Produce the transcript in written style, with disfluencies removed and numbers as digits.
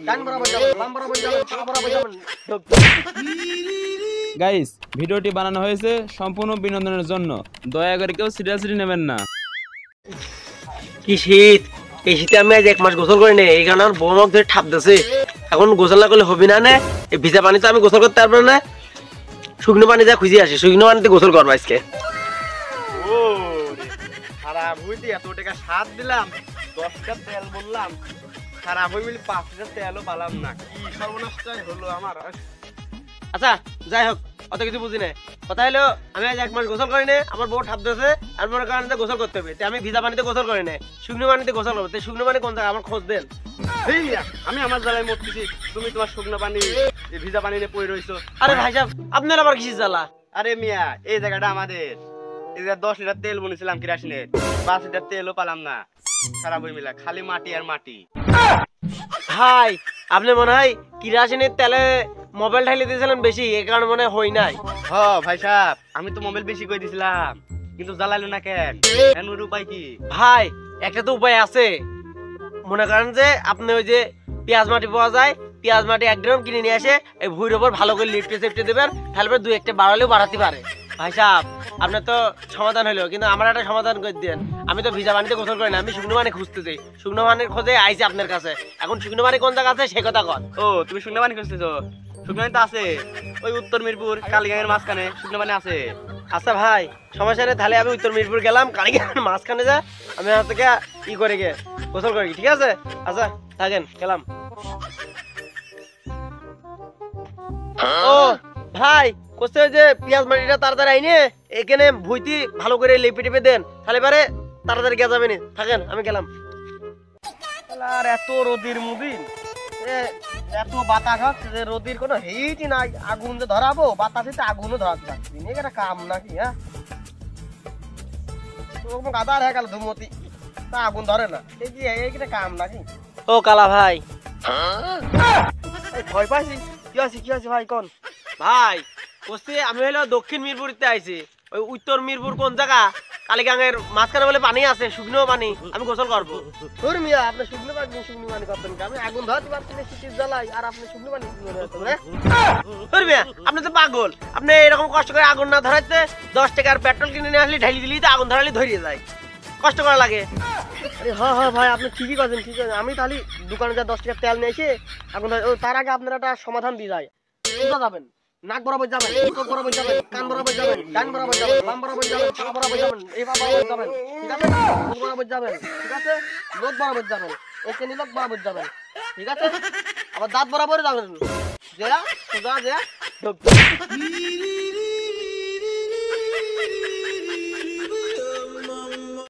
ডান বরাবর যাবেন, বাম বরাবর যাবেন, পা বরাবর যাবেন। গাইস, ভিডিওটি বানানো হয়েছে সম্পূর্ণ বিনোদনের জন্য, দয়া করে কেউ সিরিয়াসলি নেবেন না। কি শীত, এই শীতে আমি আজ 1 মাস গোসল করি না, এই কারণে আমার বউ আমাকে ধরে ঠাপ দিছে। এখন গোসল না করলে হবে না না, এই ভিজা পানিতে আমি গোসল করতে পারবো না। শুকনো পানি যা খুঁজে আসি, শুকনো পানিতে গোসল করবো আজকে। খারাপ হইতে এত টাকা সাত দিলাম, 10টা তেল বললাম, খারাপ হয়ে বলি 5 লিটার তেলও পালাম না। কি সর্বনাশটাই হলো আমার। আচ্ছা যাই হোক, অত কিছু বুঝি না। কথা হলো আমি আজ 1 মাস গোসল করি না, আমার বউ ঠাপ দিয়েছে, আর মনে করেন যে গোসল করতে হবে। আমি ভিজা পানিতে গোসল করি না, শুকনো পানিতে গোসল করবো। শুকনো পানি কোন জায়গায় আমার খোঁজ দেন। এই মিয়া, আমি আমার জ্বালায় মরতেছি, তুমি তোমার শুকনো পানি এই ভিজা পানি নিয়ে পড়ে রইছো। আরে ভাই সাহেব, আপনার আবার কিসের জ্বালা? আরে মিয়া, এই জায়গাটা আমাদের। এই জায়গায় 10 লিটার তেল বলেছিলাম কেরাসিনের, 5 লিটার তেলও পালাম না। খারাপ হয়ে মিলা, খালি মাটি আর মাটি। ভাই আপনি মনে হয় কিরাসিনের তেলে মোবাইল ঢাইলে দিয়েছিলেন বেশি, এই কারণে মনে হয় নাই। হ ভাই সাহেব, আমি তো মোবাইল বেশি করে দিছিলাম, কিন্তু জ্বালাইলো না কেন? এর উপায় কি? ভাই একটা তো উপায় আছে। মনে করেন যে আপনি ওই যে পেঁয়াজ মাটি পাওয়া যায়, পেঁয়াজ মাটি 1 ড্রাম কিনে নিয়ে এসে এই ভুঁইয়ের উপর ভালো করে লিপটে সেপটে দেবেন, তাহলে 2-1টা বাড়ালেও বাড়াতে পারে। ভাই সাহেব আপনার তো সমাধান হলো, কিন্তু আমার একটা সমাধান করে দেন। আমি তো ভিজা পানিতে গোসল করি না, আমি শুকনো পানি খুঁজতে যাই, শুকনো পানির খোঁজে আইছি আপনার কাছে। এখন শুকনো পানি কোন জায়গা আছে সে কথা কন। ও, তুমি শুকনো পানি খুঁজতেছো? শুকনো পানি তো আছে ওই উত্তর মিরপুর কালীগঞ্জের মাঝখানে, শুকনো পানি আছে। আচ্ছা ভাই সমস্যা নেই, তাহলে আমি উত্তর মিরপুর গেলাম, কালীগঞ্জের মাঝখানে যা আমি থেকে ই করে গে গোসল করি, ঠিক আছে? আচ্ছা থাকেন, গেলাম। ও ভাই কোথায় ওই যে পেঁয়াজ মাটিটা তাড়াতাড়ি আইনে এখানে ভুইতি ভালো করে লেপে টেপে দেন, তাহলে এবারে তাড়াতাড়ি গিয়ে যাবেন। থাকেন, আমি গেলাম। আর এত রোদির মুদিন, এত বাতাস হচ্ছে যে রোদির কোনো হিটই নাই। আগুন যে ধরাবো, বাতাসে তো আগুনও ধরাতে পারছি না, এটা কাম নাকি? হ্যাঁ, গাদার হয়ে গেল ধুমতি, তা আগুন ধরে না, এই যে এইটা কাম নাকি? ও কালা ভাই, ভয় পাইছি। কি আছে কি আছে ভাই কোন? ভাই বলছি আমি হলো দক্ষিণ মিরপুরিতে আইছি, ওই উত্তর মিরপুর কোন জায়গা কালীগঞ্জের মাঝখানে বলে পানি আছে, শুকনো পানি, আমি গোসল করবো। তোর মিয়া আপনি শুকনো পানি করতেন, আমি আগুন ধরাতে পারছি না শীতের জ্বালাই, আর আপনি শুকনো পানি তোর মিয়া আপনি তো পাগল। আপনি এরকম কষ্ট করে আগুন না ধরাইতে 10 টাকার পেট্রোল কিনে নিয়ে আসলে ঢালি দিলেই তো আগুন ধরালে ধরিয়ে যায়, কষ্ট করা লাগে। আরে হ্যাঁ হ্যাঁ ভাই আপনি ঠিকই করছেন, ঠিক আছে। আমি তাহলে দোকানে যা 10 টাকার তেল নিয়ে এসে আগুন তার আগে আপনারা একটা সমাধান দিয়ে যায়। কোথা যাবেন? নাক বরাবর যাবেন, চোখ বরাবর যাবেন, কান বরাবর যাবেন, ডান বরাবর যাবেন, বাম বরাবর যাবেন, পা বরাবর যাবেন, এই পা বরাবর যাবেন, ঠিক আছে? মুখ বরাবর যাবেন, ঠিক আছে? লোক বরাবর যাবেন, একে লোক বরাবর যাবেন, ঠিক আছে? আবার দাঁত বরাবর যাবেন, সোজা সোজা